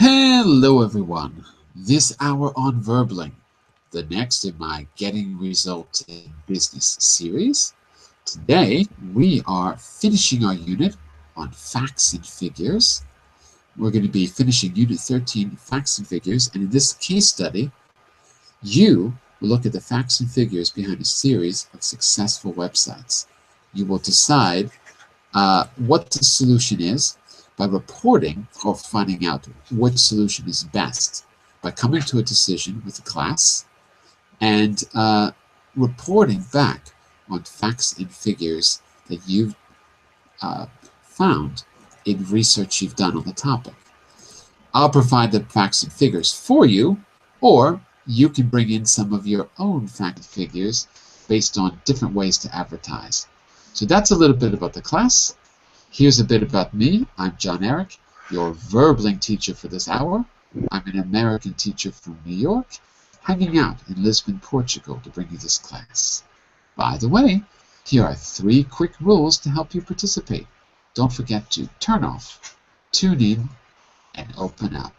Hello everyone, this hour on Verbling, the next in my Getting Results in Business series. Today we are finishing our unit on facts and figures. We're going to be finishing Unit 13, Facts and Figures, and in this case study, you will look at the facts and figures behind a series of successful websites. You will decide what the solution is by reporting or finding out which solution is best by coming to a decision with the class and reporting back on facts and figures that you've found in research you've done on the topic. I'll provide the facts and figures for you, or you can bring in some of your own fact and figures based on different ways to advertise. So that's a little bit about the class. Here's a bit about me. I'm John Eric, your Verbling teacher for this hour. I'm an American teacher from New York, hanging out in Lisbon, Portugal to bring you this class. By the way, here are 3 quick rules to help you participate. Don't forget to turn off, tune in, and open up.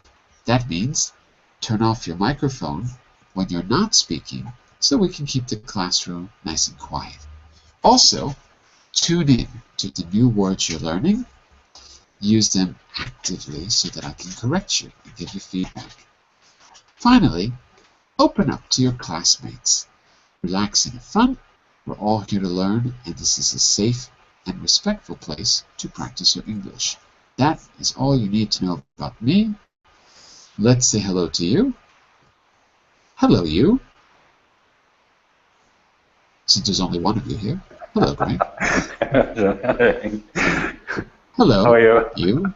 That means turn off your microphone when you're not speaking so we can keep the classroom nice and quiet. Also, tune in to the new words you're learning. Use them actively so that I can correct you and give you feedback. Finally, open up to your classmates. Relax and have fun. We're all here to learn, and this is a safe and respectful place to practice your English. That is all you need to know about me. Let's say hello to you. Hello, you. Since there's only one of you here. Hello, Greg. Hello. How are you? You.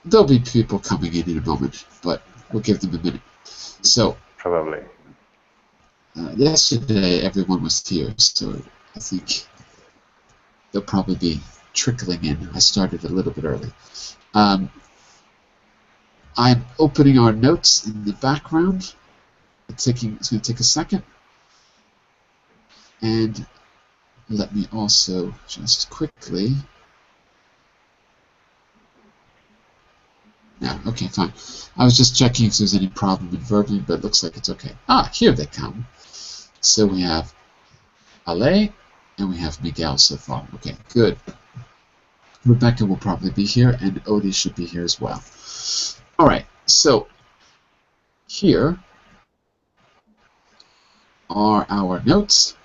There'll be people coming in a moment, but we'll give them a minute. So, Probably. yesterday everyone was here, so I think they'll probably be trickling in. I started a little bit early. I'm opening our notes in the background. It's going to take a second. And let me also just quickly... No, okay, fine. I was just checking if there's any problem in verbally, but it looks like it's okay. Ah, here they come. So we have Ale and we have Miguel so far. Okay, good. Rebecca will probably be here, and Odie should be here as well. All right, so here are our notes.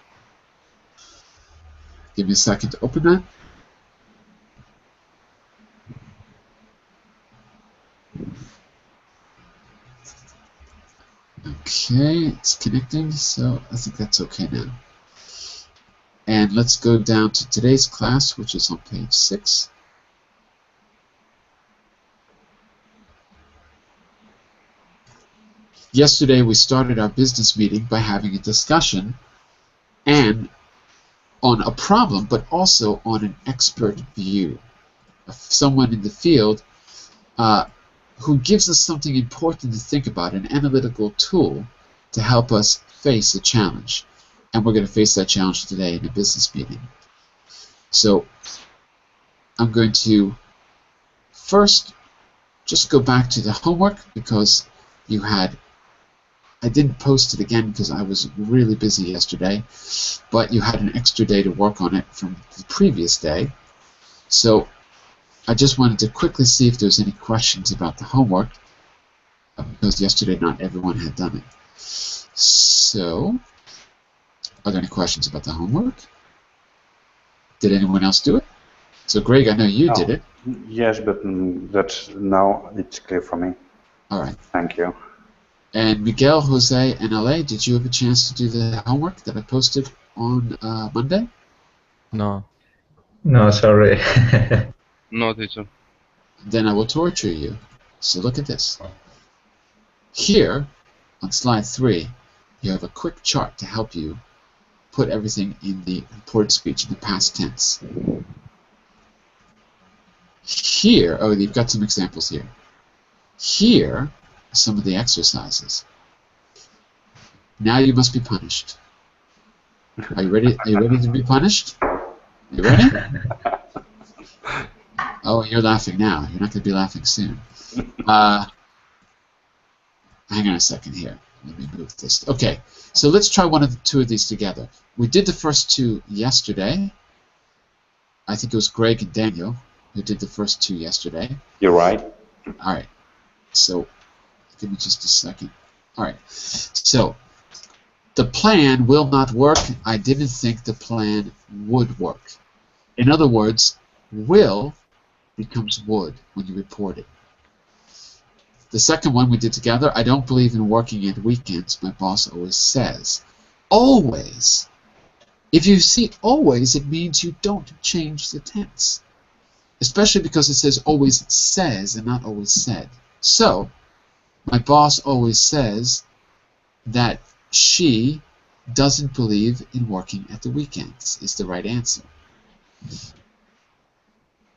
Give me a second to open that. Okay, it's connecting, so I think that's okay now. And let's go down to today's class, which is on page 6. Yesterday we started our business meeting by having a discussion and on a problem, but also on an expert view of someone in the field who gives us something important to think about, an analytical tool to help us face a challenge. And we're going to face that challenge today in a business meeting. So I'm going to first just go back to the homework because you had... I didn't post it again because I was really busy yesterday, but you had an extra day to work on it from the previous day. So I just wanted to quickly see if there's any questions about the homework, because yesterday not everyone had done it. So, are there any questions about the homework? Did anyone else do it? So Greg, I know you did it. Yes, but that's now it's clear for me. All right. Thank you. And Miguel, Jose, and LA, did you have a chance to do the homework that I posted on Monday? No. No, sorry. No, teacher. Then I will torture you. So look at this. Here, on slide 3, you have a quick chart to help you put everything in the reported speech in the past tense. Here, oh, you've got some examples here. Here are some of the exercises. Now you must be punished. Are you ready? Are you ready to be punished? You ready? Oh, you're laughing now. You're not going to be laughing soon. Hang on a second here. Let me move this. Okay, so let's try two of these together. We did the first two yesterday. I think it was Greg and Daniel who did the first two yesterday. You're right. All right. So give me just a second. All right. So the plan will not work. I didn't think the plan would work. In other words, will becomes would when you report it. The second one we did together, I don't believe in working at weekends, my boss always says. Always. If you see always, it means you don't change the tense. Especially because it says always says and not always said. So, my boss always says that she doesn't believe in working at the weekends is the right answer.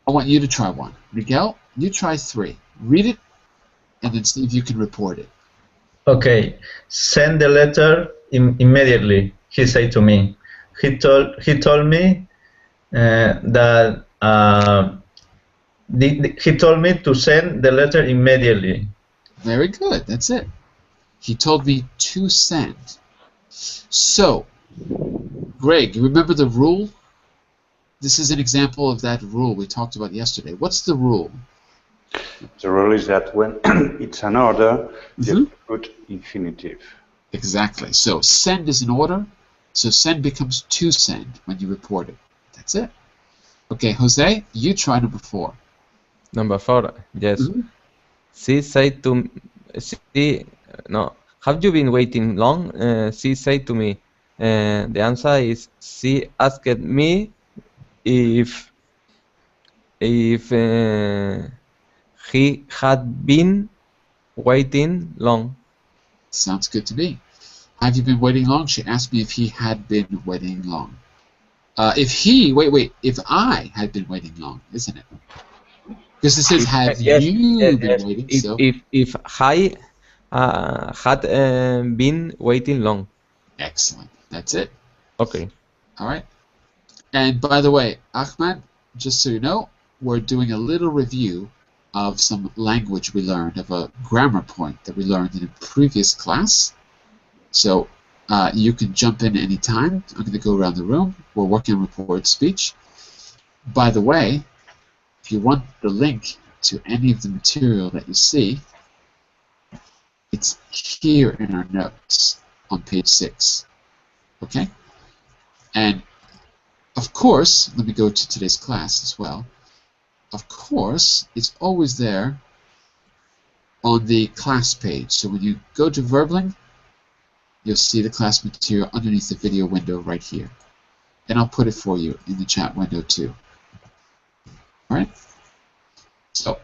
I want you to try one. Miguel, you try 3. Read it and then see if you can report it. Okay. Send the letter immediately, he said to me. He told me that he told me to send the letter immediately. Very good. That's it. He told me to send. So, Greg, you remember the rule? This is an example of that rule we talked about yesterday. What's the rule? The rule is that when it's an order, you put infinitive. Exactly. So send is an order. So send becomes to send when you report it. That's it. Okay, Jose, you try number 4. Number 4, yes. She said to no. Have you been waiting long? She said to me. The answer is she asked me if he had been waiting long. Sounds good to me. Have you been waiting long? She asked me if he had been waiting long. If I had been waiting long, isn't it? Because it says, have you been waiting? If I had been waiting long. Excellent. That's it. Okay. All right. And by the way, Ahmed, just so you know, we're doing a little review of some language we learned, of a grammar point that we learned in a previous class. So you can jump in any time. I'm going to go around the room. We're working on reported speech. By the way, if you want the link to any of the material that you see, it's here in our notes on page 6. Okay? And of course, let me go to today's class as well. Of course, it's always there on the class page. So when you go to Verbling, you'll see the class material underneath the video window right here. And I'll put it for you in the chat window too. Alright? So,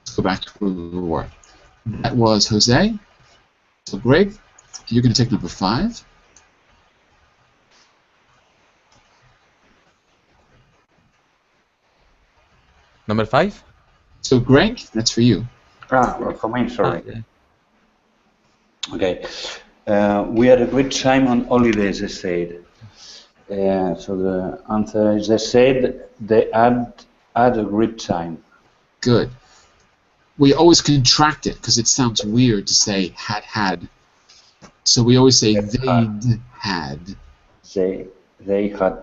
let's go back to where we were. That was Jose. So Greg, you're going to take number 5. Number 5? So Greg, that's for you. Well, for me, sorry. Yeah. Okay. We had a great time on holidays, they said. So the answer is they said they had a great time. Good. We always contract it because it sounds weird to say had. So we always say they'd had. They'd had.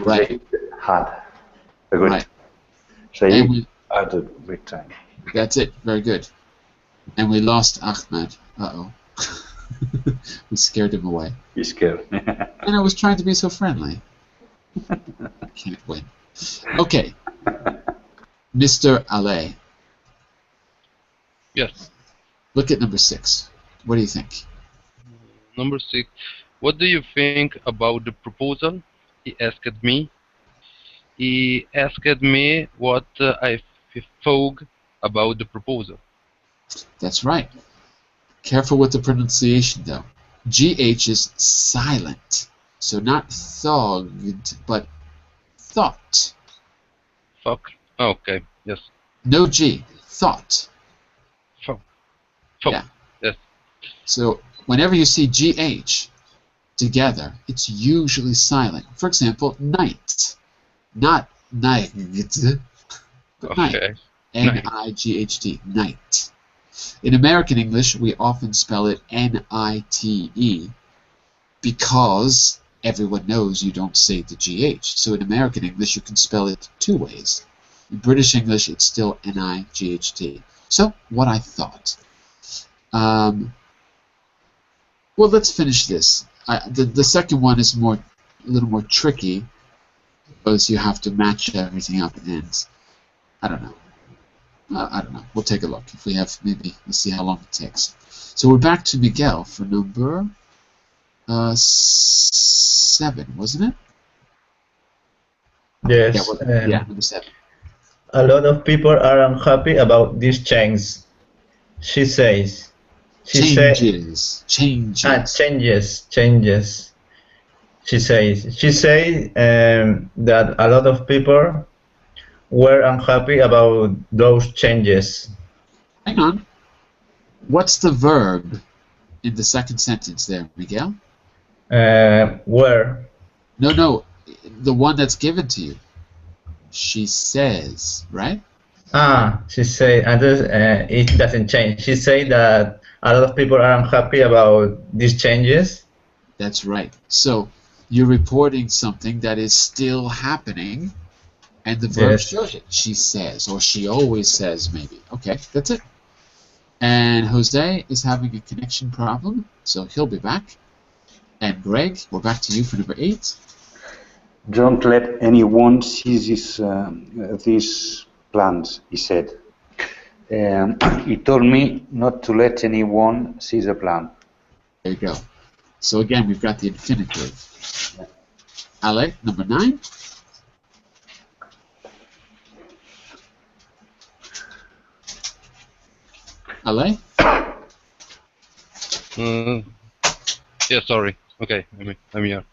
Right. Had. A good. Right. They had a great time. That's it. Very good. And we lost Ahmed. Uh-oh. We scared him away. He's scared. And I was trying to be so friendly. I can't win. Okay. Mr. Ale. Yes. Look at number 6. What do you think? Number 6. What do you think about the proposal? He asked me. He asked me what I thought about the proposal. That's right. Careful with the pronunciation, though. GH is silent. So not thogged, but thought. Fuck. Okay. Yes. No G. Thought. Fuck. Yeah. Yes. So whenever you see GH together, it's usually silent. For example, night. Not night. Night. Okay. N-I-G-H-T. Night. In American English, we often spell it N-I-T-E because everyone knows you don't say the GH. So in American English, you can spell it two ways. In British English, it's still N-I-G-H-T. So, what I thought. Well, let's finish this. The second one is a little more tricky because you have to match everything up, and I don't know. I don't know. We'll take a look. If we have, maybe, let's see how long it takes. So we're back to Miguel for number 7, wasn't it? Yes. Yeah, number 7. A lot of people are unhappy about these changes. She says. Changes. Changes. She says that a lot of people were unhappy about those changes. Hang on. What's the verb in the second sentence there, Miguel? Were. No. The one that's given to you. She says, right? She said, and it doesn't change. She said that a lot of people are unhappy about these changes. That's right. So you're reporting something that is still happening, and the verb shows it. She says, or she always says, maybe. Okay, that's it. And Jose is having a connection problem, so he'll be back. And Greg, we're back to you for number 8. Don't let anyone see these plans, he said. He told me not to let anyone see the plan. There you go. So again, we've got the infinitive. Ale, number 9. Ale? Yeah, sorry. Okay, I'm here.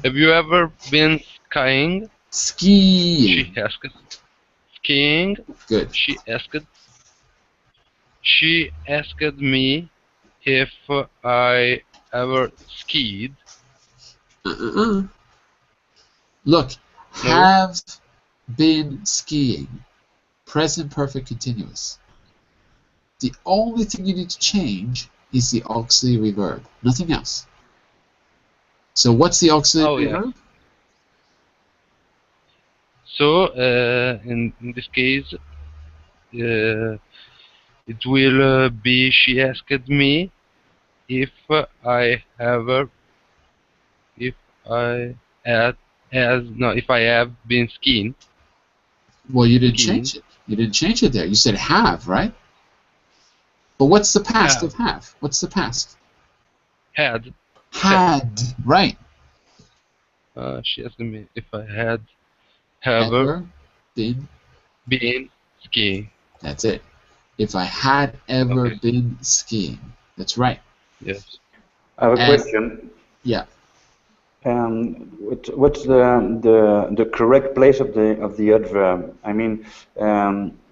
Have you ever been skiing? Skiing. She asked. Skiing? Good. She asked me if I ever skied. Look, No. have been skiing. Present perfect continuous. The only thing you need to change is the auxiliary verb. Nothing else. So what's the auxiliary verb? So, in this case, it will be she asked me if I have been skiing. Well, you didn't change it. You didn't change it there. You said have, right? But what's the past of have? What's the past? Had. Right. She asked me if I had Ever been skiing. That's it. If I had ever been skiing. That's right. Yes. I have a question. Yeah. What's the correct place of the adverb? I mean,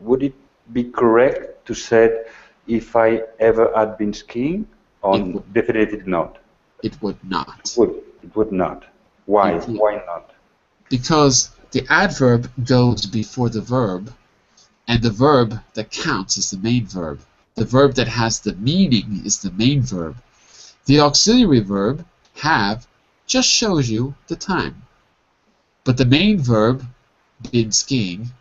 would it be correct to say if I ever had been skiing, or definitely not? It would not. It would not. Why? Why not? Because the adverb goes before the verb, and the verb that counts is the main verb. The verb that has the meaning is the main verb. The auxiliary verb, have, just shows you the time. But the main verb, been skiing,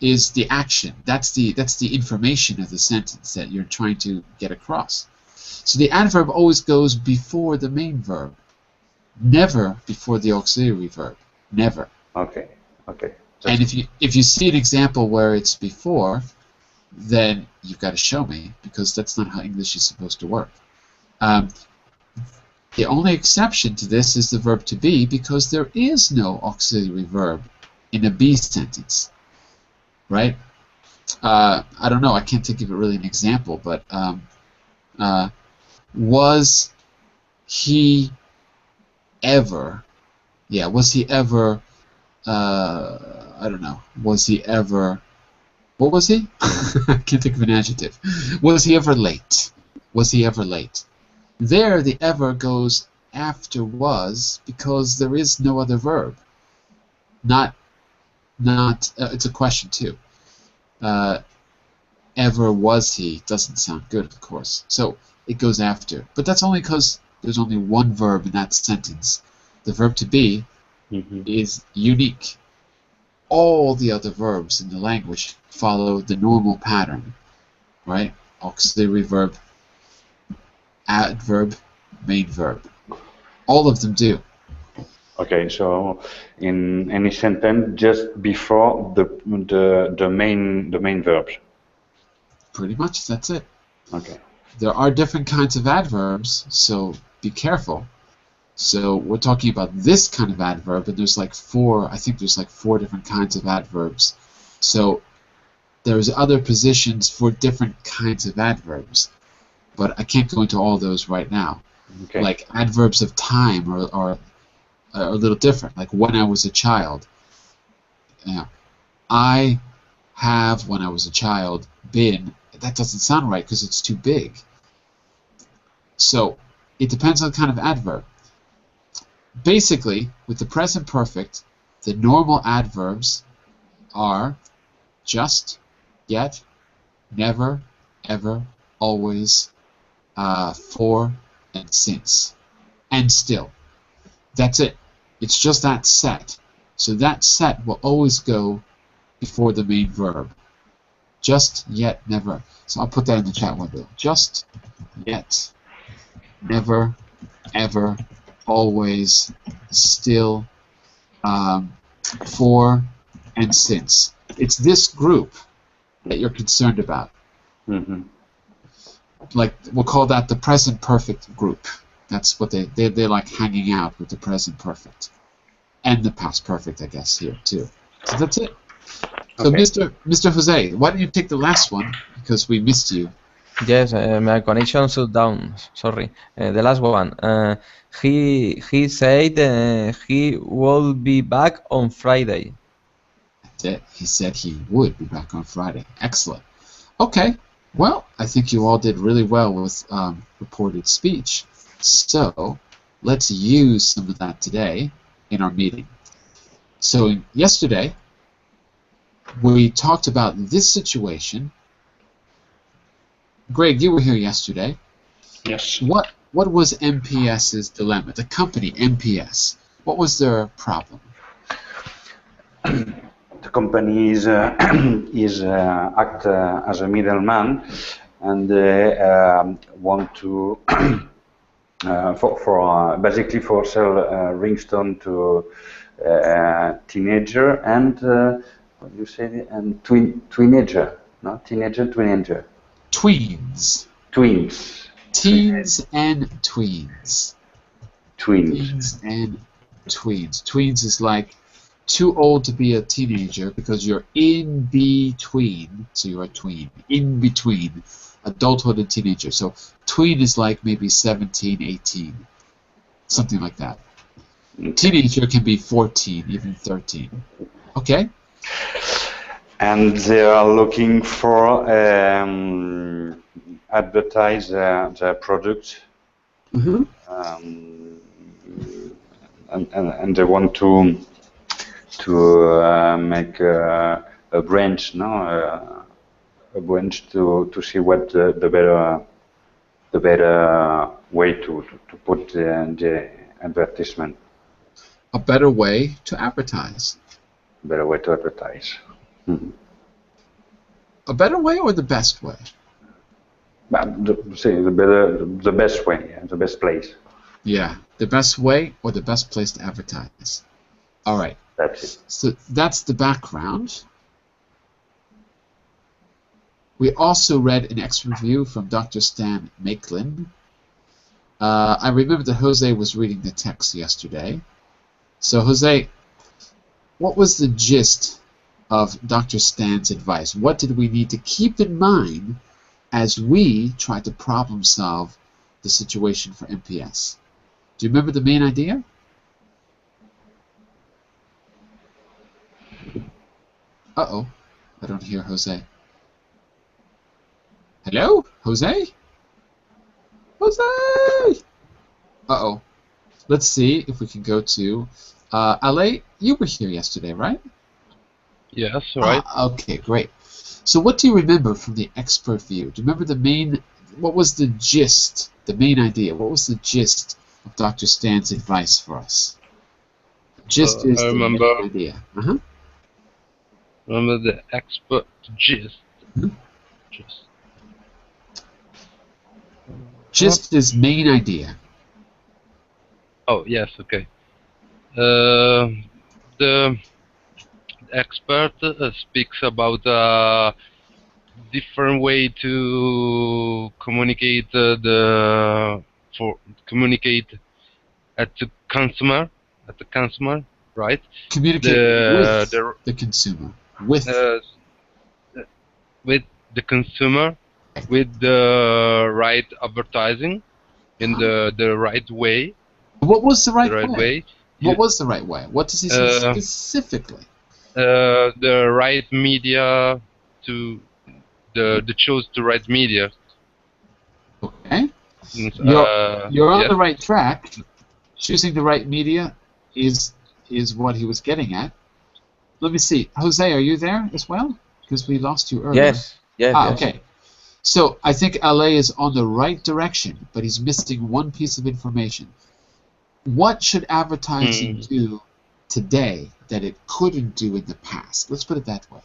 is the action. That's the information of the sentence that you're trying to get across. So the adverb always goes before the main verb, never before the auxiliary verb. Never. Okay. And if you see an example where it's before, then you've got to show me, because that's not how English is supposed to work. The only exception to this is the verb to be, because there is no auxiliary verb in a be sentence, right? I don't know. I can't think of it really an example, but was he ever? Yeah, was he ever? I don't know. Was he ever? What was he? I can't think of an adjective. Was he ever late? Was he ever late? There, the ever goes after was because there is no other verb. Not not. It's a question too. Ever was he doesn't sound good, of course. So it goes after. But that's only because there's only one verb in that sentence. The verb to be is unique. All the other verbs in the language follow the normal pattern, right? Auxiliary verb, adverb, main verb. All of them do. Okay, so in any sentence, just before the main verbs. Pretty much, that's it. Okay. There are different kinds of adverbs, so be careful. So we're talking about this kind of adverb, and there's like four different kinds of adverbs. So there's other positions for different kinds of adverbs, but I can't go into all those right now. Okay. Like adverbs of time are a little different. Like when I was a child. I have, when I was a child, been. That doesn't sound right because it's too big. So it depends on the kind of adverb. Basically, with the present perfect, the normal adverbs are just, yet, never, ever, always, for, and since, and still. That's it. It's just that set. So that set will always go before the main verb. Just, yet, never. So I'll put that in the chat window. Just, yet, never, ever, always, still, for, and since. It's this group that you're concerned about. Like, we'll call that the present perfect group. That's what they're like hanging out with the present perfect. And the past perfect, I guess, here too. So that's it. So Okay. Mr. Jose, why don't you take the last one, because we missed you. Yes, my connection shut down. Sorry. The last one. He said he will be back on Friday. That's it. He said he would be back on Friday. Excellent. Okay. Well, I think you all did really well with reported speech. So let's use some of that today in our meeting. So yesterday, we talked about this situation. Greg, you were here yesterday. Yes. What was MPS's dilemma? The company MPS. What was their problem? The company is act as a middleman, and want to basically for sell ringstone to teenager and what do you say, and teenager, no, teenager. Tweens. Twins. Teens and tweens. Twins. Teens and tweens. Tweens is like too old to be a teenager because you're in between. So you're a tween. In between adulthood and teenager. So tween is like maybe 17, 18. Something like that. Teenager can be 14, even 13. Okay? And they are looking for advertise their product, and they want to make a branch, no, a branch to see what the better way to put the advertisement. A better way to advertise. Better way to advertise. A better way or the best way? But the best way, yeah, the best place. Yeah, the best way or the best place to advertise. All right. That's it. So that's the background. We also read an extra review from Dr. Stan Makelin. I remember that Jose was reading the text yesterday. So Jose, what was the gist of Dr. Stan's advice? What did we need to keep in mind as we try to problem solve the situation for MPS? Do you remember the main idea? Uh-oh, I don't hear Jose. Hello? Jose? Jose! Uh-oh. Let's see if we can go to... Ale, you were here yesterday, right? Yes, right. Okay, great. So what do you remember from the expert view? Do you remember what was the gist, the main idea? What was the gist of Dr. Stan's advice for us? Gist is I the remember main idea. the expert gist. Gist. Gist is main idea. Oh, yes, okay. The expert speaks about different way to communicate for communicate at the consumer, right? Communicate with the consumer. With. With the consumer, with the right advertising in the right way. What was the right, way? What was the right way? What does he say specifically? The right media to the choose the right media. Okay. You're on yes. the right track. Choosing the right media is what he was getting at. Let me see. Jose, are you there as well? Because we lost you earlier. Yes. Yes. Okay. So I think LA is on the right direction, but he's missing one piece of information. What should advertising do today that it couldn't do in the past? Let's put it that way.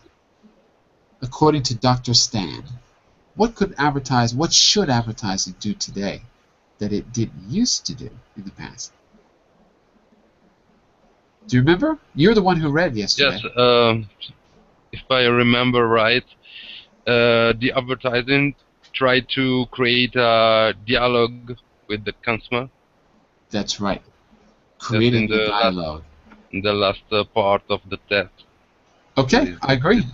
According to Dr. Stan, what should advertising do today that it didn't used to do in the past? Do you remember? You're the one who read yesterday. Yes, if I remember right, the advertising tried to create a dialogue with the consumer. That's right. Creating the dialogue. In the last part of the text. Okay, I agree.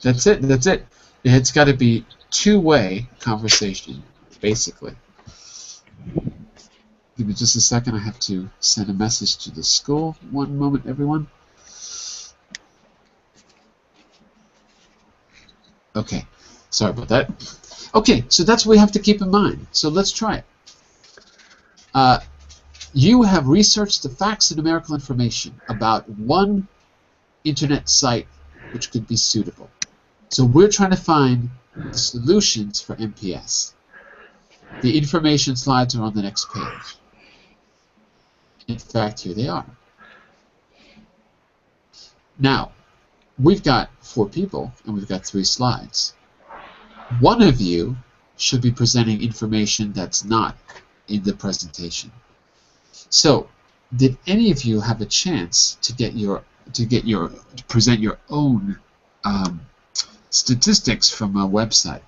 That's it. That's it. It's got to be two-way conversation, basically. Give me just a second. I have to send a message to the school. One moment, everyone. Okay. Sorry about that. Okay, so that's what we have to keep in mind. So let's try it. You have researched the facts and numerical information about one internet site which could be suitable. So we're trying to find the solutions for MPS. The information slides are on the next page. In fact, here they are. Now, we've got 4 people and we've got 3 slides. One of you should be presenting information that's not in the presentation. So, did any of you have a chance to present your own statistics from a website?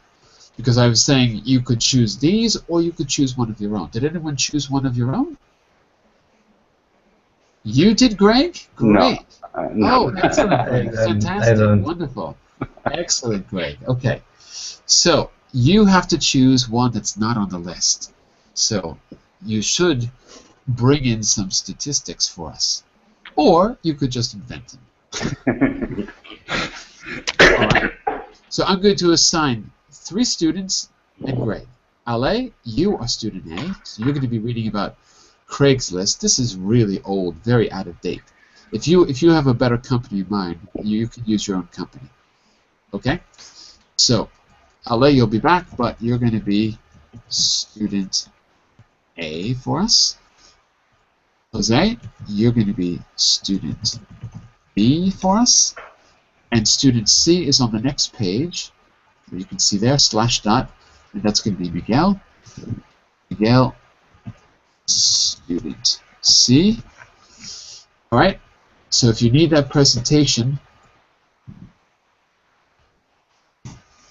Because I was saying you could choose these or you could choose one of your own. Did anyone choose one of your own? You did, Greg? Great. No. Oh, excellent, Greg. Fantastic. Wonderful. Excellent, Greg. Okay. So you have to choose one that's not on the list. So you should bring in some statistics for us. Or you could just invent them. All right. So I'm going to assign 3 students and Greg. Ale, you are student A, so you're going to be reading about Craigslist. This is really old, very out of date. If you have a better company in mind, you can use your own company. Okay? So, Ale, you'll be back, but you're going to be student A for us. Jose, you're going to be student B for us. And student C is on the next page. You can see there, /dot, and that's going to be Miguel. Miguel, student C. All right. So if you need that presentation,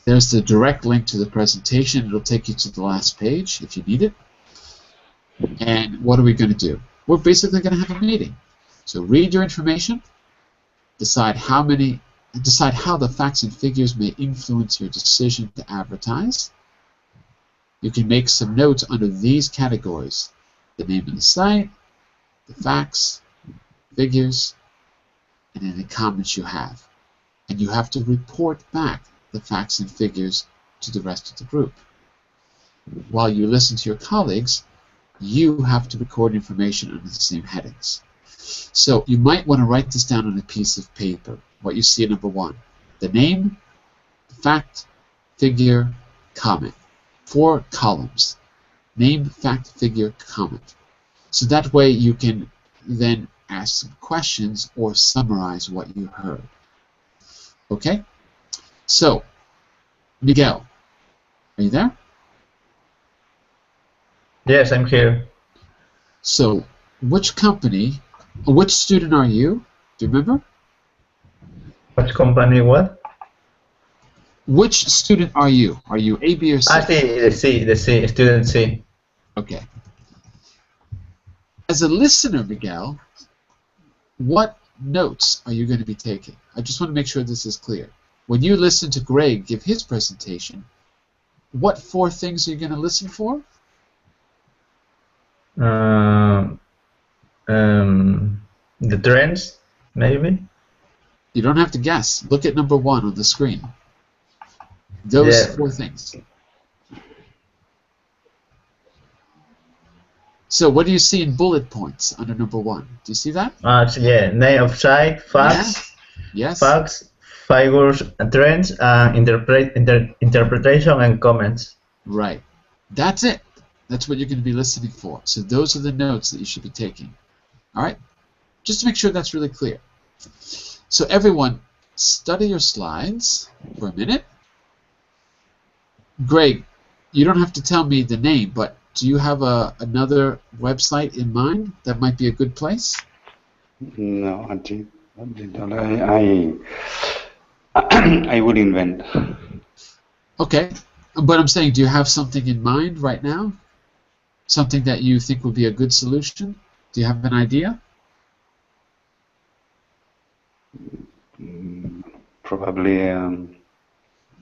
there's the direct link to the presentation. It'll take you to the last page if you need it. And what are we going to do? We're basically going to have a meeting. So read your information, decide how the facts and figures may influence your decision to advertise. You can make some notes under these categories: the name of the site, the facts, figures, and any comments you have. And you have to report back the facts and figures to the rest of the group. While you listen to your colleagues, you have to record information under the same headings. So you might want to write this down on a piece of paper, what you see at number 1. The name, fact, figure, comment. 4 columns. Name, fact, figure, comment. So that way you can then ask some questions or summarize what you heard. Okay? So, Miguel, are you there? Yes, I'm here. So, which student are you? Do you remember? Which company, what? Which student are you? Are you A, B, or C? The C, student C. Okay. As a listener, Miguel, what notes are you going to be taking? I just want to make sure this is clear. When you listen to Greg give his presentation, what 4 things are you going to listen for? The trends, maybe? You don't have to guess. Look at number 1 on the screen. Those 4 things. So what do you see in bullet points under number 1? Do you see that? Name of site, facts, Yes. facts, figures, trends, interpretation, and comments. Right. That's it. That's what you're going to be listening for. So those are the notes that you should be taking. All right? Just to make sure that's really clear. So everyone, study your slides for a minute. Greg, you don't have to tell me the name, but do you have another website in mind that might be a good place? No, I will invent. Okay, but I'm saying, do you have something in mind right now? Something that you think would be a good solution? Do you have an idea? Probably.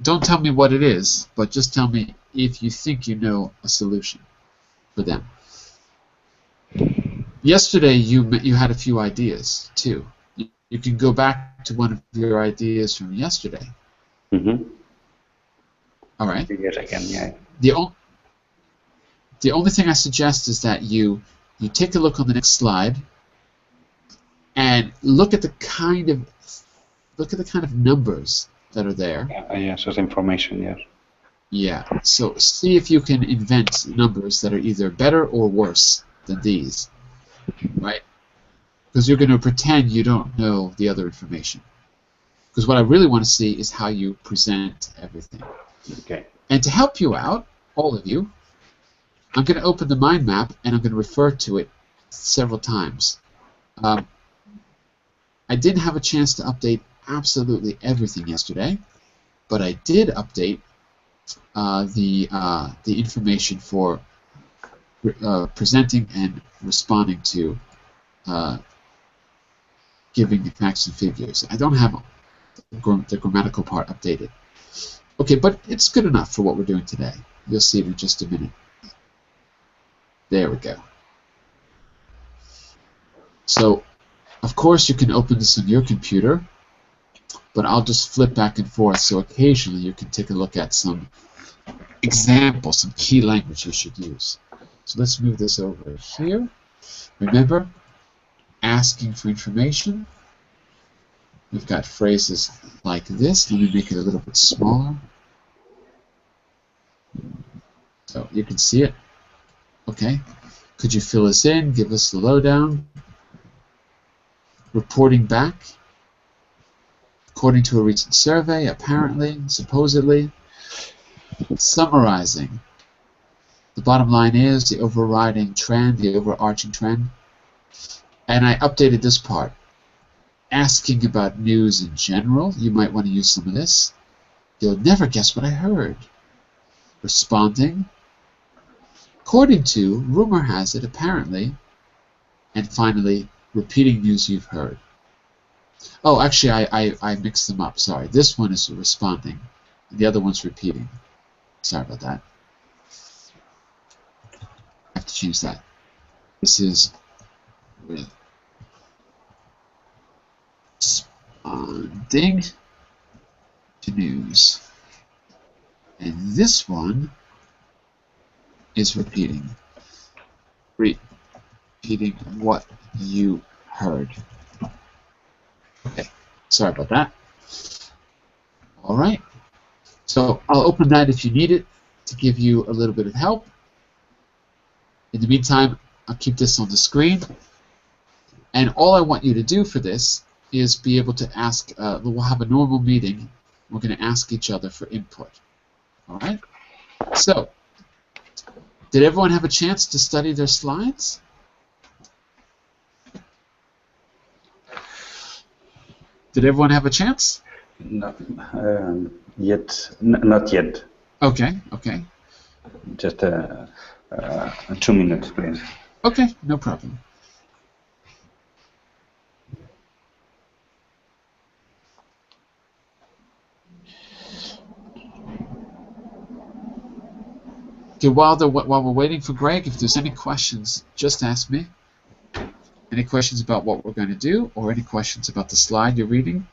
Don't tell me what it is, but just tell me if you think you know a solution for them. Yesterday you had a few ideas too. You can go back to one of your ideas from yesterday. Mm-hmm. All right. Yes, I can. Yeah. The only thing I suggest is that you take a look on the next slide and look at the kind of numbers that are there. Yes, as information. Yes. Yeah. So see if you can invent numbers that are either better or worse than these, right? Because you're going to pretend you don't know the other information. Because what I really want to see is how you present everything. Okay. And to help you out, all of you, I'm going to open the mind map and I'm going to refer to it several times. I didn't have a chance to update absolutely everything yesterday, but I did update the information for presenting and responding to giving the facts and figures. I don't have the grammatical part updated. Okay, but it's good enough for what we're doing today. You'll see it in just a minute. There we go. So, of course, you can open this on your computer, but I'll just flip back and forth so occasionally you can take a look at some examples, some key language you should use. So let's move this over here. Remember, asking for information. We've got phrases like this. Let me make it a little bit smaller. So you can see it. Okay. Could you fill us in? Give us the lowdown. Reporting back. According to a recent survey, apparently, supposedly. Summarizing. The bottom line is the overriding trend, the overarching trend. And I updated this part. Asking about news in general. You might want to use some of this. You'll never guess what I heard. Responding. According to, rumor has it, apparently. And finally, repeating news you've heard. Oh, actually, I mixed them up. Sorry. This one is responding. And the other one's repeating. Sorry about that. I have to change that. This is responding to news. And this one is repeating. Repeating what you heard. Okay, sorry about that. All right, so I'll open that if you need it to give you a little bit of help. In the meantime, I'll keep this on the screen. And all I want you to do for this is be able to ask, we'll have a normal meeting. We're going to ask each other for input. All right? So, did everyone have a chance to study their slides? Did everyone have a chance? No, not yet. Okay, okay. Just 2 minutes, please. Okay, no problem. Okay, while we're waiting for Greg, if there's any questions, just ask me. Any questions about what we're going to do, or any questions about the slide you're reading?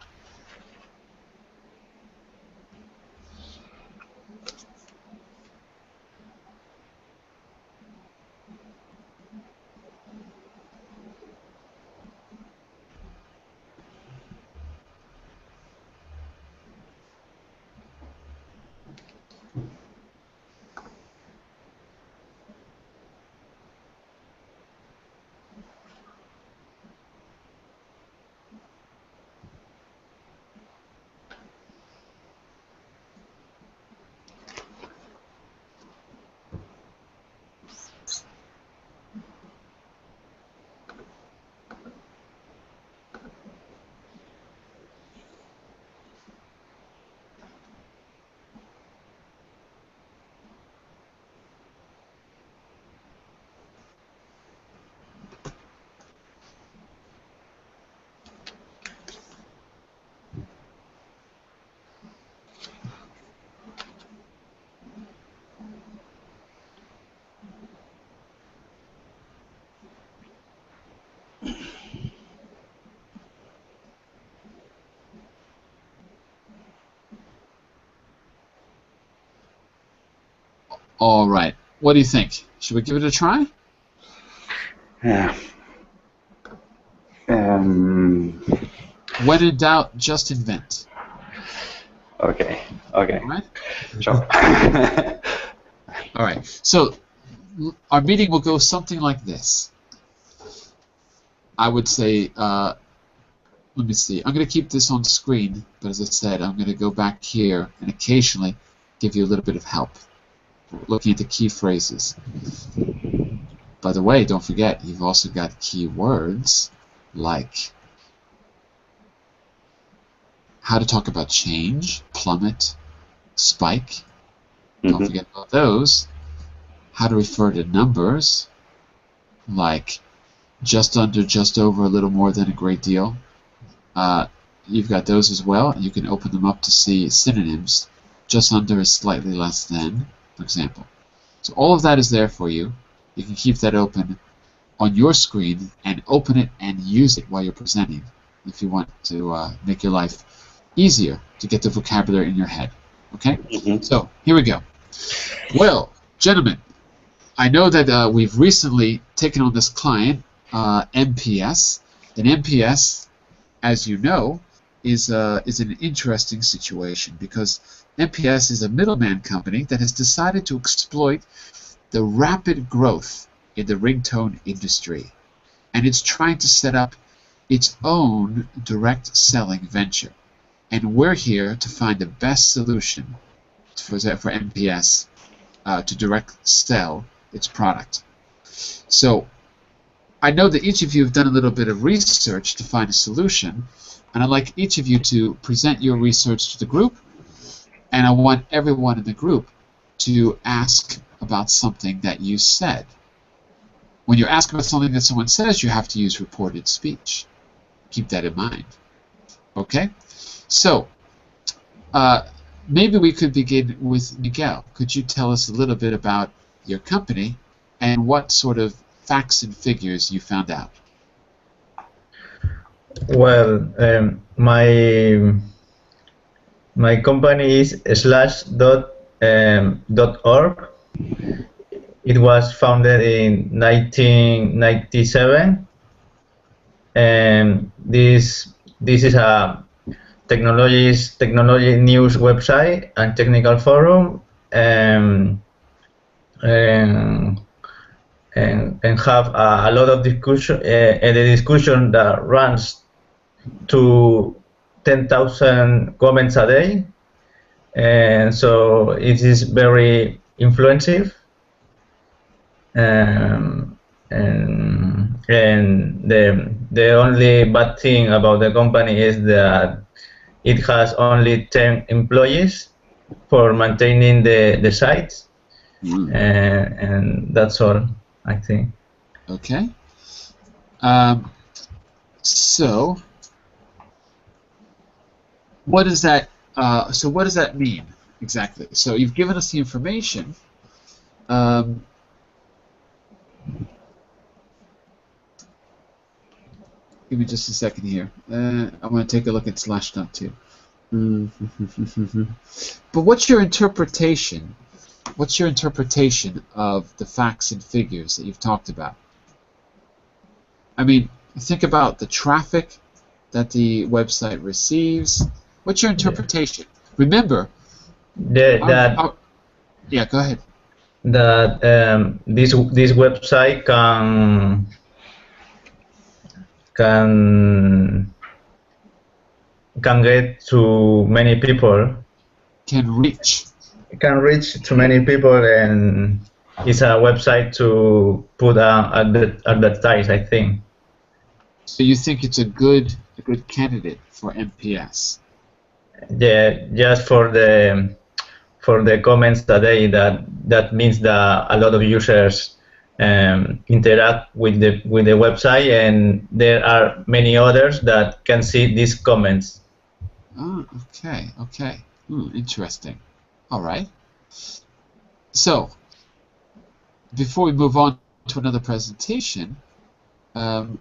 All right. What do you think? Should we give it a try? Yeah. When in doubt, just invent. Okay. All right? Sure. All right. So our meeting will go something like this. I would say, let me see. I'm going to keep this on screen, but as I said, I'm going to go back here and occasionally give you a little bit of help looking at the key phrases. By the way, don't forget, you've also got key words like how to talk about change, plummet, spike. Don't forget about those. How to refer to numbers like just under, just over, a little more than, a great deal. You've got those as well. You can open them up to see synonyms. Just under is slightly less than, for example. So all of that is there for you. You can keep that open on your screen and open it and use it while you're presenting if you want to make your life easier to get the vocabulary in your head. Okay? So here we go. Well, gentlemen, I know that we've recently taken on this client, MPS. And MPS, as you know, is an interesting situation because MPS is a middleman company that has decided to exploit the rapid growth in the ringtone industry. And it's trying to set up its own direct selling venture. And we're here to find the best solution for MPS to direct sell its product. So I know that each of you have done a little bit of research to find a solution, and I'd like each of you to present your research to the group, and I want everyone in the group to ask about something that you said. When you ask about something that someone says, you have to use reported speech. Keep that in mind. Okay? So, maybe we could begin with Miguel. Could you tell us a little bit about your company and what sort of facts and figures you found out? Well, my company is slash.org. It was founded in 1997, This is a technology news website and technical forum, and have a lot of discussion. And the discussion that runs to 10,000 comments a day, and so it is very influential. And the only bad thing about the company is that it has only 10 employees for maintaining the sites, and that's all, I think. Okay. So, what does that? What does that mean exactly? So you've given us the information. Give me just a second here. I want to take a look at Slashdot too. But what's your interpretation? What's your interpretation of the facts and figures that you've talked about? I mean, think about the traffic that the website receives. What's your interpretation? Remember, yeah, go ahead. That this website can get to many people. Can reach to many people, and it's a website to put advertise, I think. So you think it's a good candidate for MPS? Yeah, just for the comments today, that means that a lot of users interact with the website, and there are many others that can see these comments. Oh, okay. Interesting. All right. So, before we move on to another presentation, don't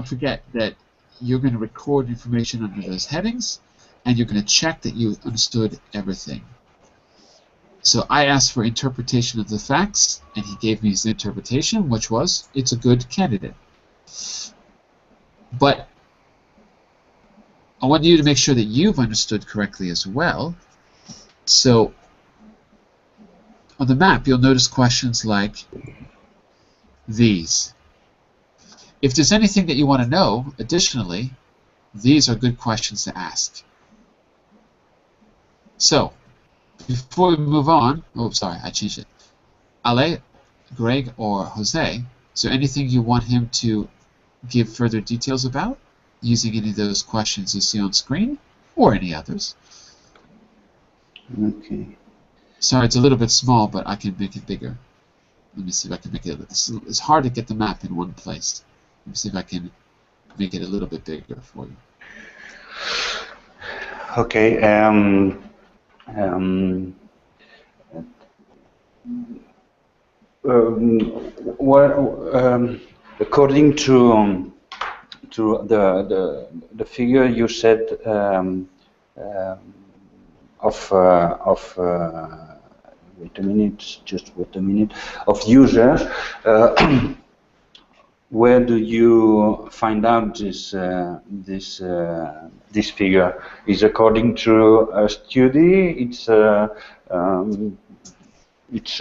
forget that you're going to record information under those headings, and you're going to check that you understood everything. So I asked for interpretation of the facts, and he gave me his interpretation, which was, it's a good candidate. But I want you to make sure that you've understood correctly as well. So on the map, you'll notice questions like these. If there's anything that you want to know additionally, these are good questions to ask. So, before we move on, oh, sorry, I changed it. Ale, Greg, or Jose, is there anything you want him to give further details about using any of those questions you see on screen, or any others? Okay. Sorry, it's a little bit small, but I can make it bigger. Let me see if I can make it. It's hard to get the map in one place. Let me see if I can make it a little bit bigger for you. Okay. According to the figure you said wait a minute, just wait a minute, of users, where do you find out this figure? Is according to a study? It's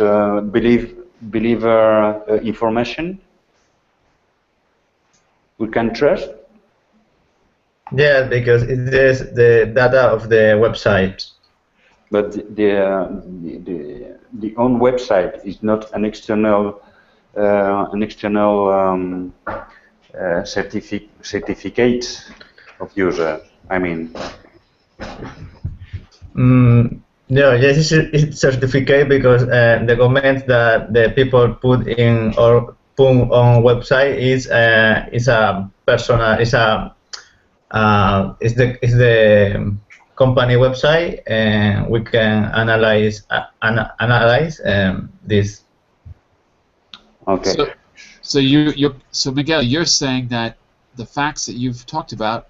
believer information we can trust? Yeah, because it is the data of the website. But the own website is not an external certificate of user. I mean. No, yes, it's certificate because the comments that the people put in or put on website is a personal, is the company website, and we can analyze this. Okay. So Miguel, you're saying that the facts that you've talked about,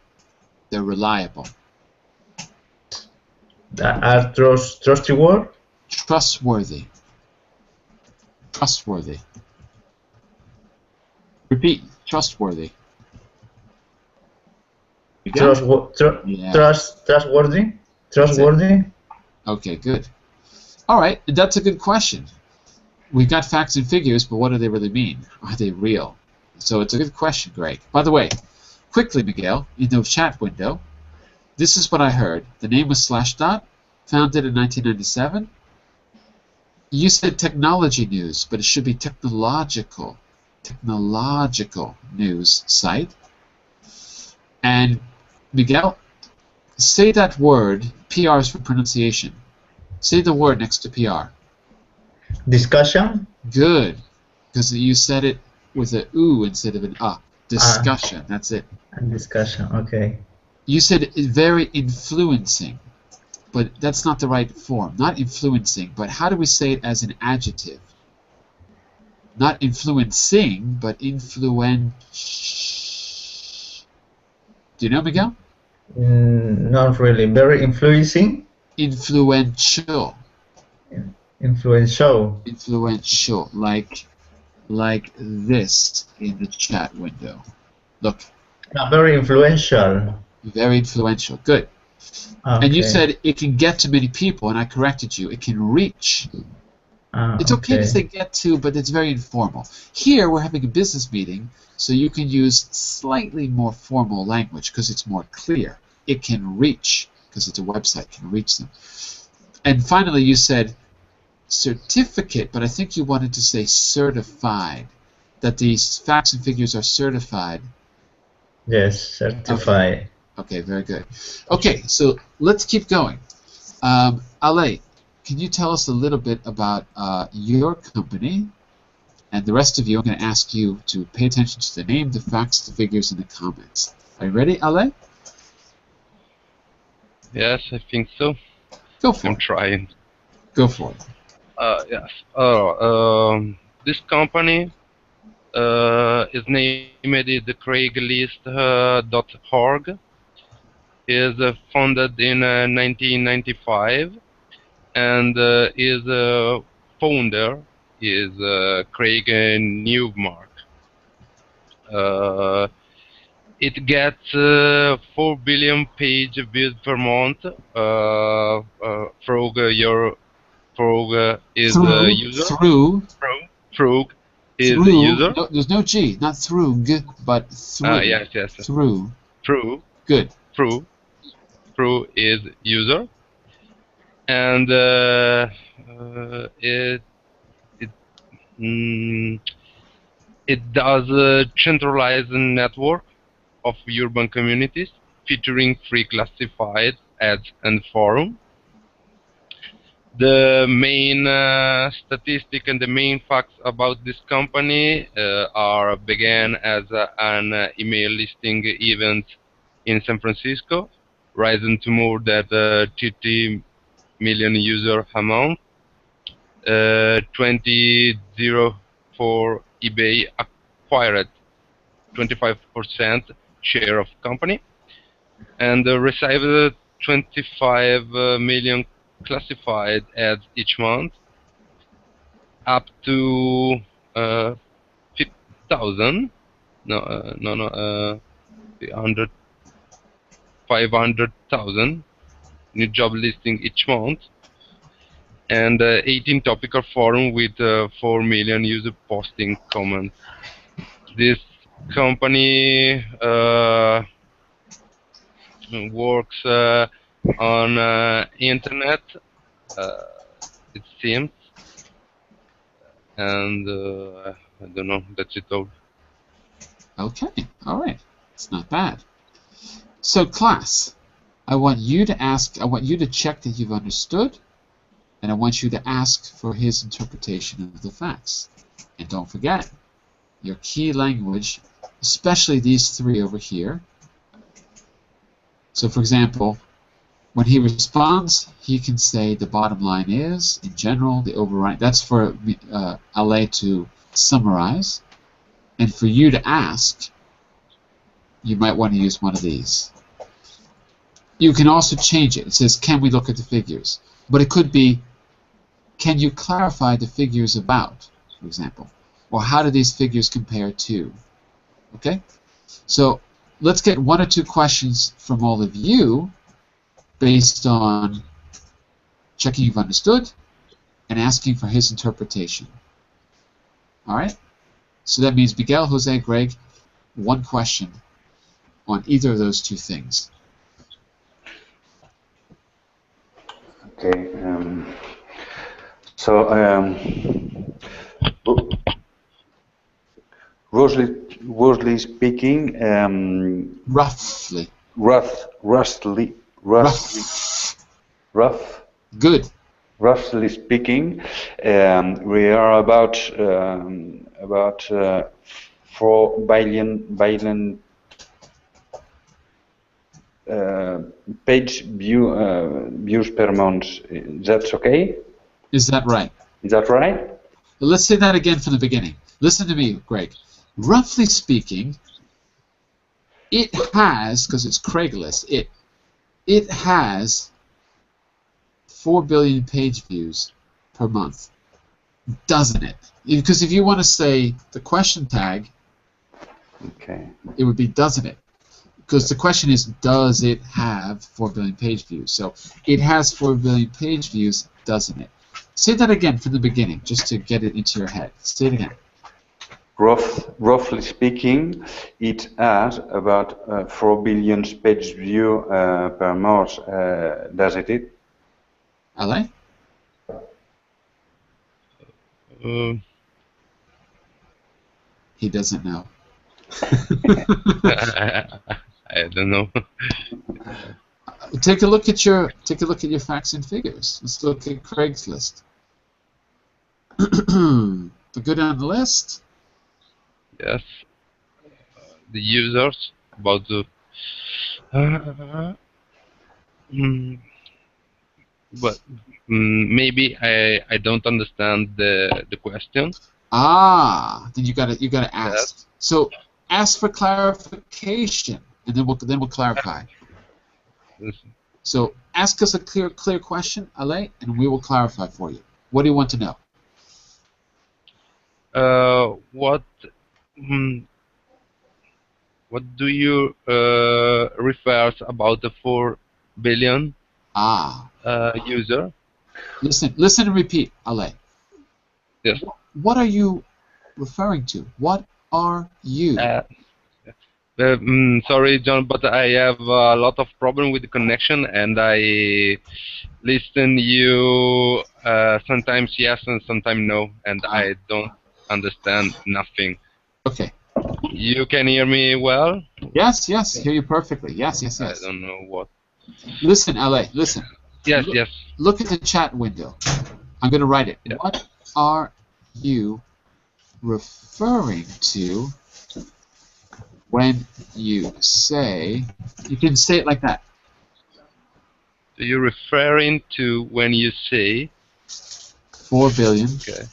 they're reliable. Are trustworthy? Trustworthy. Repeat Trustworthy. Miguel? Yeah. Trustworthy? That's it. Trustworthy? Okay, good. All right, that's a good question. We've got facts and figures, but what do they really mean? Are they real? So it's a good question, Greg. By the way, quickly, Miguel, in the chat window, this is what I heard. The name was Slashdot, founded in 1997. You said technology news, but it should be technological news site. And Miguel, say that word. PR is for pronunciation. Say the word next to PR. Discussion? Good, because you said it with a oo instead of an ah. Discussion. That's it. Discussion. Okay. You said very influencing, but that's not the right form. Not influencing, but how do we say it as an adjective? Not influencing, but influence. Do you know, Miguel? Not really. Very influencing? Influential. Influential. Influential, like this in the chat window. Look. Very influential. Very influential. Good. Okay. And you said it can get to many people, and I corrected you. It can reach. It's okay to say get to, but it's very informal. Here, we're having a business meeting, so you can use slightly more formal language because it's more clear. It can reach, because it's a website, can reach them. And finally, you said certificate, but I think you wanted to say certified, that these facts and figures are certified. Yes, certified. Okay, very good. Okay, so let's keep going. Ale, can you tell us a little bit about your company? And the rest of you, I'm going to ask you to pay attention to the name, the facts, the figures, and the comments. Are you ready, Ale? Yes, I think so. Go for it. I'm trying. Go for it. Yes. This company is named the Craigslist.org. Is founded in 1995, and his founder is Craig Newmark. It gets 4 billion page views per month. Frog is a user. Frog is a user. No, there's no G, not through, but through. Yes. Through. Good. Through is user, and it does a centralized network of urban communities featuring free classified ads and forum. The main statistic and the main facts about this company began as an email listing event in San Francisco, rising to more than 30 million user a month. 2004 eBay acquired 25% share of company and received 25 million classified ads each month, up to 500,000 new job listing each month, and 18 topical forum with 4 million user posting comments. This company works on internet, it seems, and I don't know, that's it all. Okay, all right, it's not bad. So class, I want you to check that you've understood, and I want you to ask for his interpretation of the facts. And don't forget, your key language, especially these three over here. So for example, when he responds, he can say the bottom line is, in general, the overriding. That's for Ale to summarize. And for you to ask, you might want to use one of these. You can also change it. It says, can we look at the figures? But it could be, can you clarify the figures about, for example? Or how do these figures compare to? Okay? So let's get 1 or 2 questions from all of you based on checking you've understood and asking for his interpretation. All right? So that means Miguel, Jose, Greg, 1 question on either of those 2 things. Okay. So, roughly speaking, Roughly. roughly, Good. roughly speaking, we are about 4 billion page views per month. That's okay? Is that right? Is that right? Let's say that again from the beginning. Listen to me, Greg. Roughly speaking, it has, because it's Craigslist, it has 4 billion page views per month, doesn't it? Because if you want to say the question tag, Okay. it would be doesn't it? Because the question is, does it have 4 billion page views? So it has 4 billion page views, doesn't it? Say that again from the beginning, just to get it into your head. Say it again. Roughly speaking, it has about 4 billion page view per month. Does it? Alain? He doesn't know. I don't know. Take a look at your facts and figures. Let's look at Craigslist. To go down the list. Yes. The users about the. But maybe I don't understand the question. Then you gotta ask. Yes. So ask for clarification, and then we'll clarify. So ask us a clear question, Alain, and we will clarify for you. What do you want to know? What do you refer about the 4 billion user? Listen and repeat, Alain. Yes. What are you referring to? What are you? Sorry, John, but I have a lot of problem with the connection, and I listen you sometimes yes and sometimes no, and I don't understand nothing. Okay. You can hear me well? Yes, hear you perfectly. Yes. I don't know what. Listen, Alain, listen. Yes, yes. Look at the chat window. I'm going to write it. Yeah. What are you referring to when you say, you can say it like that. So you're referring to when you say 4 billion. Okay.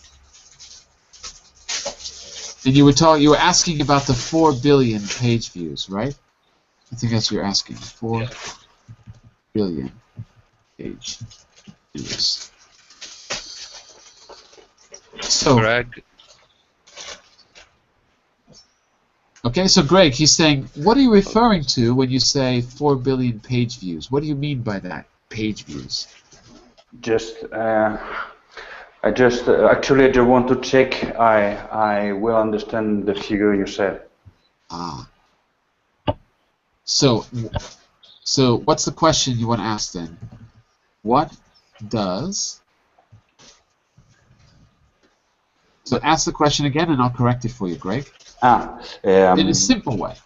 And you were asking about the 4 billion page views, right? I think that's what you're asking. 4 billion page views. So Greg. Okay, so Greg, he's saying, what are you referring to when you say 4 billion page views? What do you mean by that, page views? I just want to check. I will understand the figure you said. So what's the question you want to ask then? What does? So ask the question again, and I'll correct it for you, Greg. In a simple way.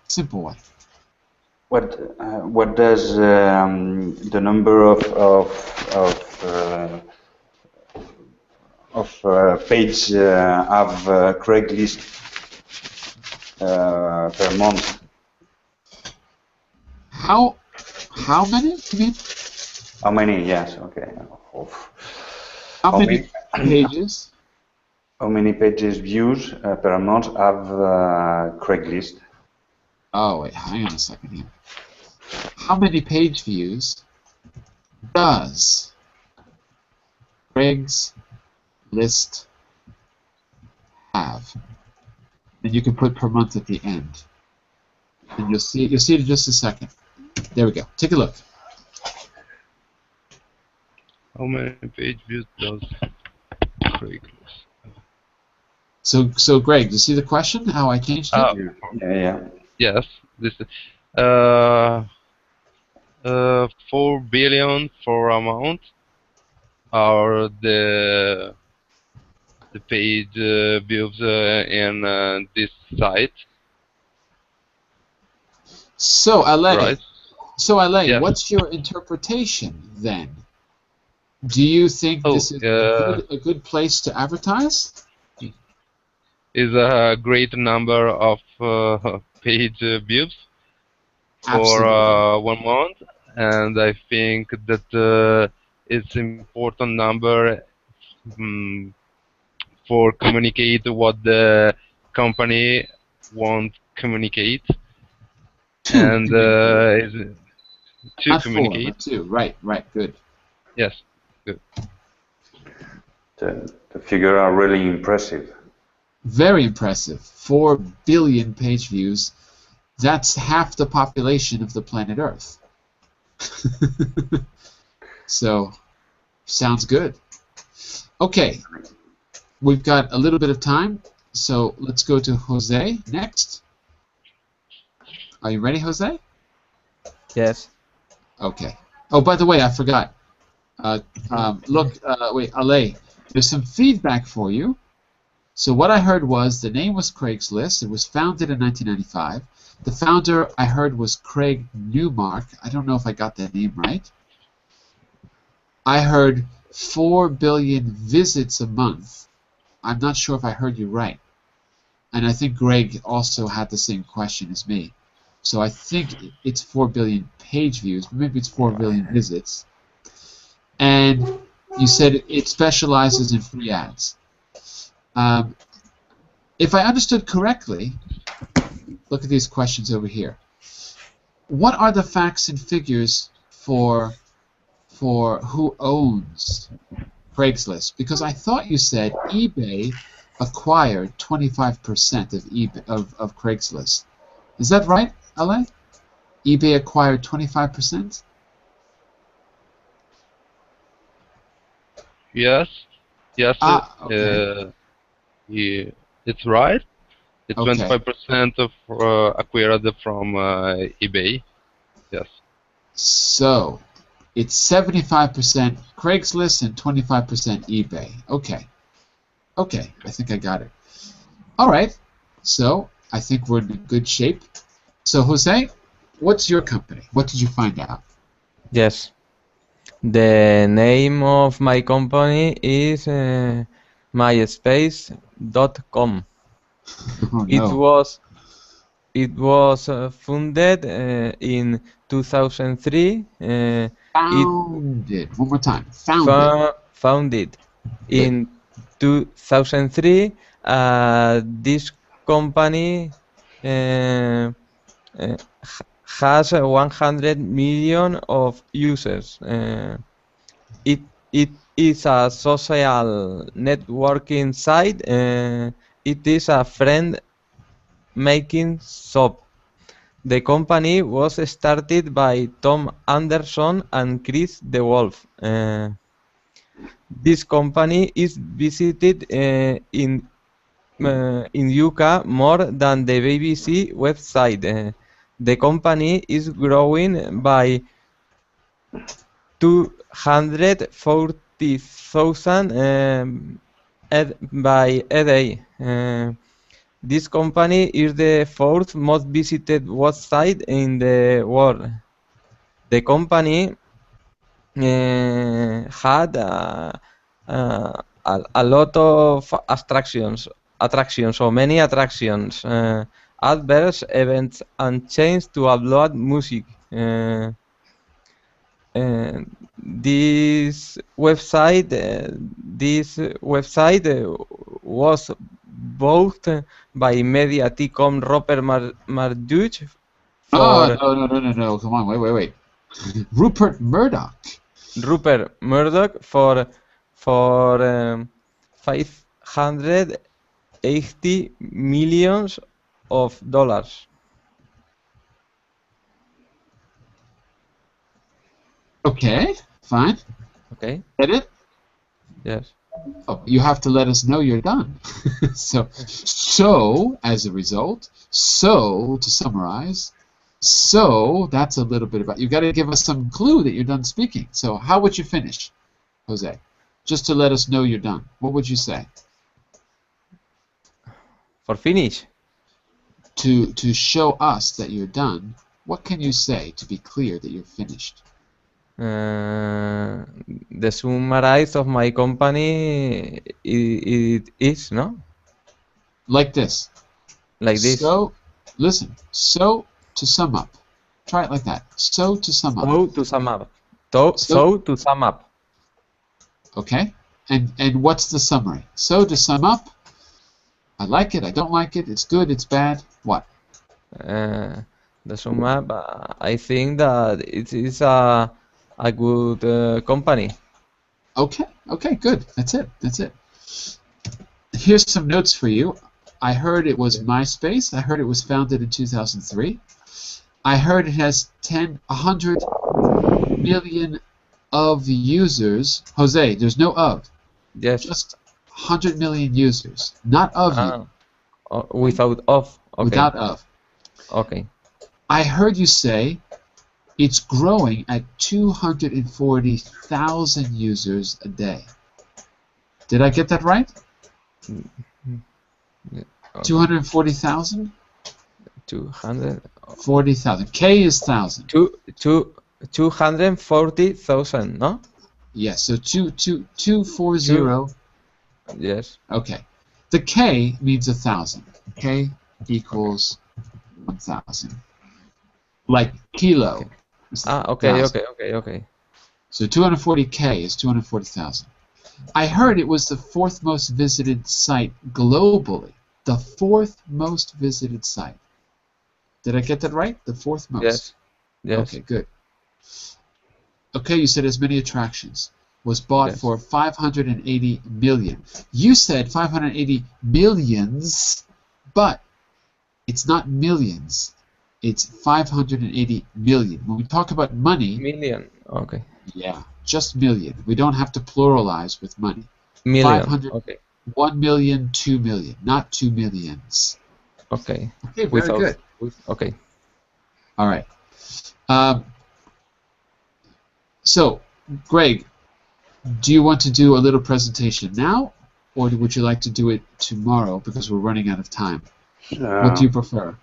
What does the number of pages have Craigslist per month? How many? You mean? How many? Yes. Okay. How many pages? How many pages views per month have Craigslist? Oh wait, hang on a second here. How many page views does Craigslist have? And you can put per month at the end. And you'll see it in just a second. There we go. Take a look. How many page views does Craigslist? So Greg, do you see the question? How I changed it? Yeah. Yes, this is 4 billion for amount are the page views in this site, So Ale, right? Yes. what's your interpretation then? Do you think Oh, this is a good place to advertise? is a great number of page views for Absolutely. 1 month, and I think that it's important number mm, for communicate what the company wants communicate To and communicate. is to Not four, communicate. but two. Right, good. Yes, good. The figures are really impressive. Very impressive. 4 billion page views. That's half the population of the planet Earth. So, sounds good. Okay, we've got a little bit of time, so let's go to Jose next. Are you ready, Jose? Yes. Okay. Oh, by the way, I forgot. Look, wait, Ale, there's some feedback for you. So what I heard was the name was Craigslist. It was founded in 1995. The founder I heard was Craig Newmark. I don't know if I got that name right. I heard 4 billion visits a month. I'm not sure if I heard you right. And I think Greg also had the same question as me. So I think it's 4 billion page views, but maybe it's 4 billion visits. And you said it specializes in free ads. If I understood correctly, look at these questions over here. What are the facts and figures for who owns Craigslist? Because I thought you said eBay acquired 25% of Craigslist. Is that right, Ale? eBay acquired 25%? Yes, yes, Okay. yeah, it's right. It's Okay. 25% of acquired from eBay. Yes. So it's 75% Craigslist and 25% eBay. Okay. Okay, I think I got it. All right. So I think we're in good shape. So Jose, what's your company? What did you find out? Yes. The name of my company is myspace.com. Oh It no. was funded in 2003. It Founded. One more time. Founded. founded Good. in 2003. This company uh, has 100 million of users. It is a social networking site. It is a friend making shop. The company was started by Tom Anderson and Chris DeWolf. This company is visited in UK more than the BBC website. The company is growing by 240,000 by a day. This company is the fourth most visited website in the world. The company had a lot of attractions, so many attractions, adverts, events, and chains to upload music. This website was bought by Mediaticom Rupert Murdoch Oh, for no. Come on. Wait. Rupert Murdoch. Rupert Murdoch for 580 millions of dollars. Okay, fine. Okay. Get it? Yes. Oh, you have to let us know you're done. So, as a result, so, to summarize, so, that's a little bit about, you got to give us some clue that you're done speaking. So, how would you finish, Jose? Just to let us know you're done. What would you say? For finish. To show us that you're done, what can you say to be clear that you're finished? The summarize of my company it is, no? Like this. Like this. So, listen. So, to sum up. Try it like that. So, to sum up. So to sum up. So to sum up. Okay? And what's the summary? So, to sum up, I like it, I don't like it, it's good, it's bad. What? The sum up, I think that it is a good company. Okay, good. That's it. Here's some notes for you. I heard it was MySpace. I heard it was founded in 2003. I heard it has 100 million of users. Jose, there's no of. Yes. Just 100 million users. Not of you. Without of. Okay. Without of. Okay. I heard you say it's growing at 240,000 users a day. Did I get that right? Okay. 240,000? 200. 40,000. K is 1,000. 240,000, no? Yes, so 240. Yes. Okay. The K means 1,000. K equals 1,000. Like kilo. Okay. So 240K is 240,000. I heard it was the fourth most visited site globally. The fourth most visited site. Did I get that right? The fourth most? Yes. Okay, good. Okay, you said as many attractions. Was bought for 580 million. You said 580 millions, but it's not millions. It's 580 million. When we talk about money... Million. Okay. Yeah, just million. We don't have to pluralize with money. Million. 500, Okay. 1 million, 2 million, not 2 millions. Okay. Okay, very good. Okay. All right. So, Greg, do you want to do a little presentation now, or would you like to do it tomorrow because we're running out of time? What do you prefer?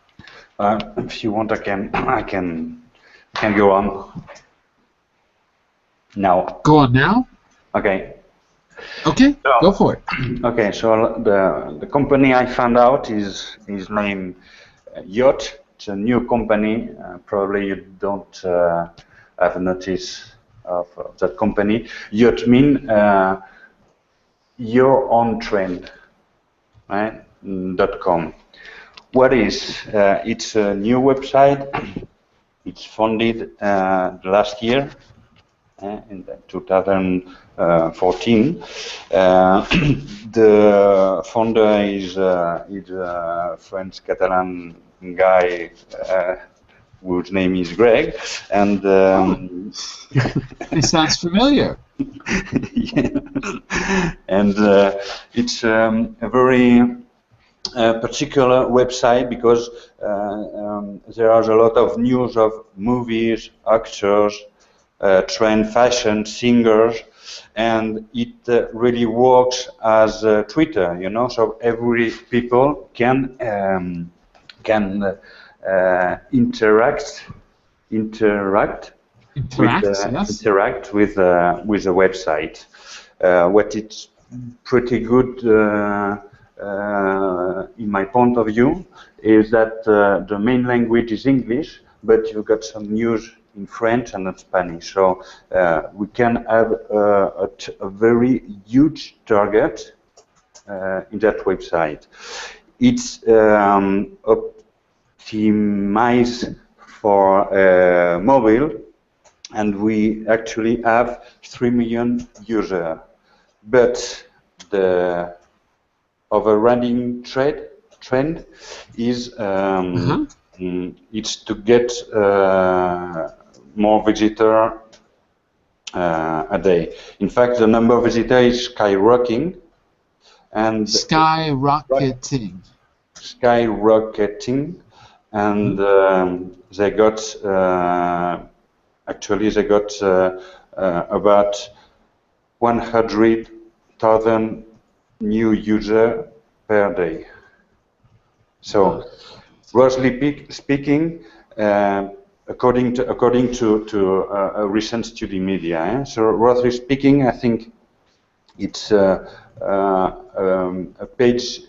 If you want, I can go on now. Go on now? Okay. Okay, go for it. Okay, so the company I found out is named Yacht. It's a new company. Probably you don't have notice of that company. Yacht means your own trend, right? .com. What is? It's a new website. It's founded last year, in 2014. The founder is a French Catalan guy whose name is Greg, and it sounds familiar. yeah. And it's a very particular website because there are a lot of news of movies, actors, trend fashion, singers, and it really works as Twitter, you know. So every people can interact with the website. What it's pretty good in my point of view is that the main language is English, but you've got some news in French and in Spanish. So we can have a very huge target in that website. It's optimized for mobile, and we actually have 3 million users. But the overriding trend is it's to get more visitor a day. In fact, the number of visitors is skyrocketing, and skyrocketing, and they got actually they got about 100,000 new users per day. So, roughly speaking, according to a recent study media, so roughly speaking, I think it's a page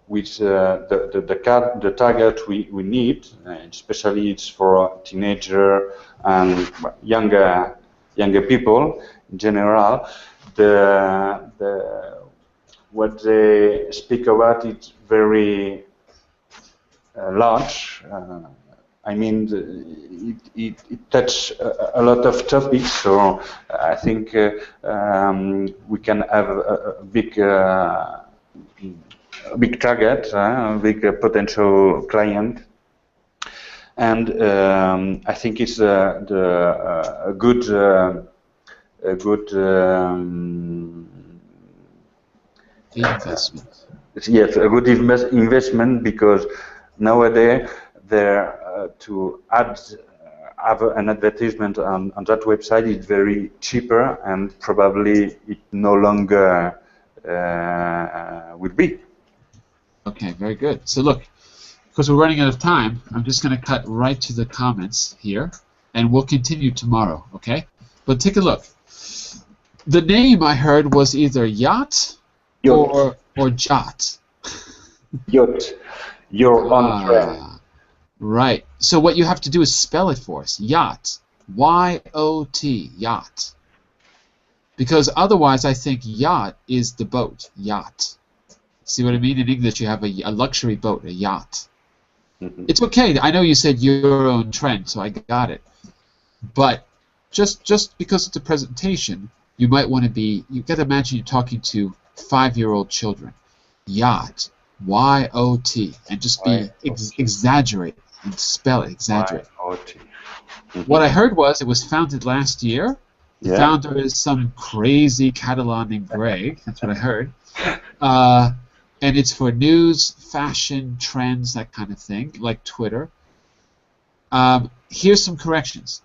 with the target we need, especially it's for teenager and younger people in general. What they speak about is very large. I mean, it touches a lot of topics, so I think we can have a big target, a big potential client, and I think it's a good investment. Yes, a good investment, because nowadays to add have an advertisement on that website is very cheaper, and probably it no longer will be. Okay, very good. So look, because we're running out of time, I'm just going to cut right to the comments here, and we'll continue tomorrow, okay? But take a look. The name I heard was either yacht. Or jot. Yacht. You're on track. Right. So what you have to do is spell it for us. Yacht. Y-O-T. Yacht. Because otherwise I think yacht is the boat. Yacht. See what I mean? In English you have a luxury boat, a yacht. It's okay. I know you said your own trend, so I got it. But just because it's a presentation, you might want to be, you got to imagine you're talking to 5-year-old children. Yacht, Y-O-T, and just be exaggerate and spell it, exaggerate. Y-O-T. What I heard was it was founded last year. The founder is some crazy Catalan named Greg. That's what I heard. And it's for news, fashion, trends, that kind of thing, like Twitter. Here's some corrections.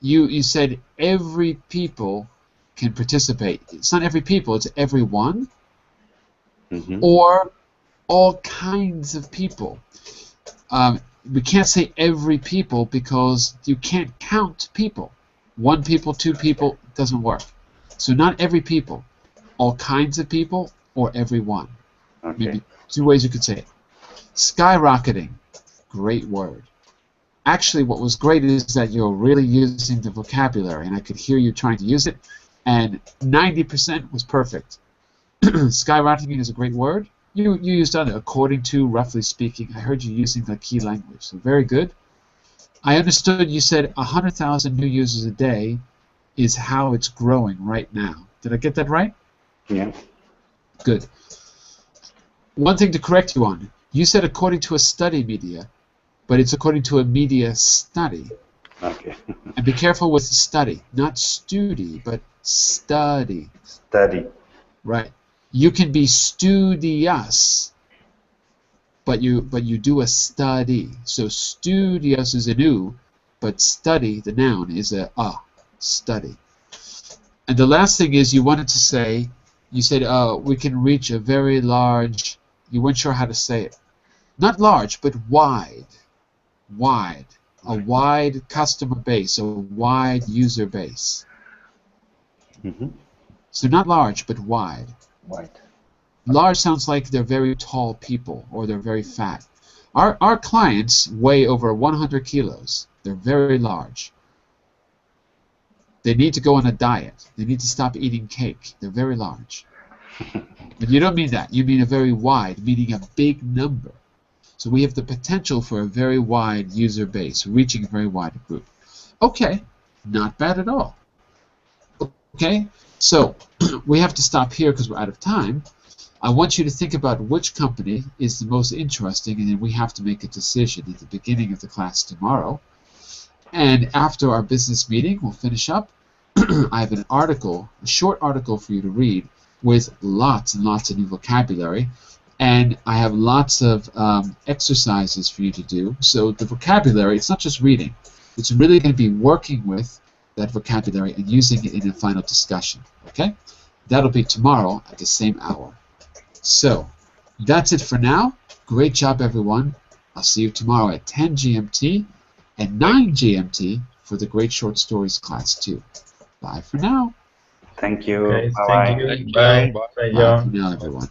You said every people can participate. It's not every people, it's everyone, or all kinds of people. We can't say every people because you can't count people. 1 people, 2 people, doesn't work. So not every people, all kinds of people, or everyone. Okay. Maybe 2 ways you could say it. Skyrocketing, great word. Actually, what was great is that you're really using the vocabulary, and I could hear you trying to use it, and 90% was perfect. Skyrocketing is a great word. You used other, according to, roughly speaking. I heard you using the key language, so very good. I understood you said 100,000 new users a day is how it's growing right now. Did I get that right? Yeah. Good. One thing to correct you on. You said according to a study media, but it's according to a media study. Okay. And be careful with study. Not studi, but study. Study. Right. You can be studious, but you do a study. So studious is an u, but study, the noun, is a study. And the last thing is you wanted to say, you said we can reach a very large, you weren't sure how to say it. Not large, but wide. Wide. A wide customer base, a wide user base. So not large, but wide. Wide. Large sounds like they're very tall people or they're very fat. Our clients weigh over 100 kilos. They're very large. They need to go on a diet. They need to stop eating cake. They're very large. But you don't mean that. You mean a very wide, meaning a big number. So we have the potential for a very wide user base, reaching a very wide group. Okay, not bad at all. Okay, so we have to stop here because we're out of time. I want you to think about which company is the most interesting, and then we have to make a decision at the beginning of the class tomorrow. And after our business meeting, we'll finish up. I have an article, a short article for you to read with lots and lots of new vocabulary. And I have lots of exercises for you to do. So the vocabulary, it's not just reading. It's really going to be working with that vocabulary and using it in a final discussion. Okay? That'll be tomorrow at the same hour. So that's it for now. Great job, everyone. I'll see you tomorrow at 10 GMT and 9 GMT for the Great Short Stories class too. Bye for now. Thank you. Okay, Bye-bye. thank you. Thank you. Bye. Bye. Bye, Bye for John. now, everyone.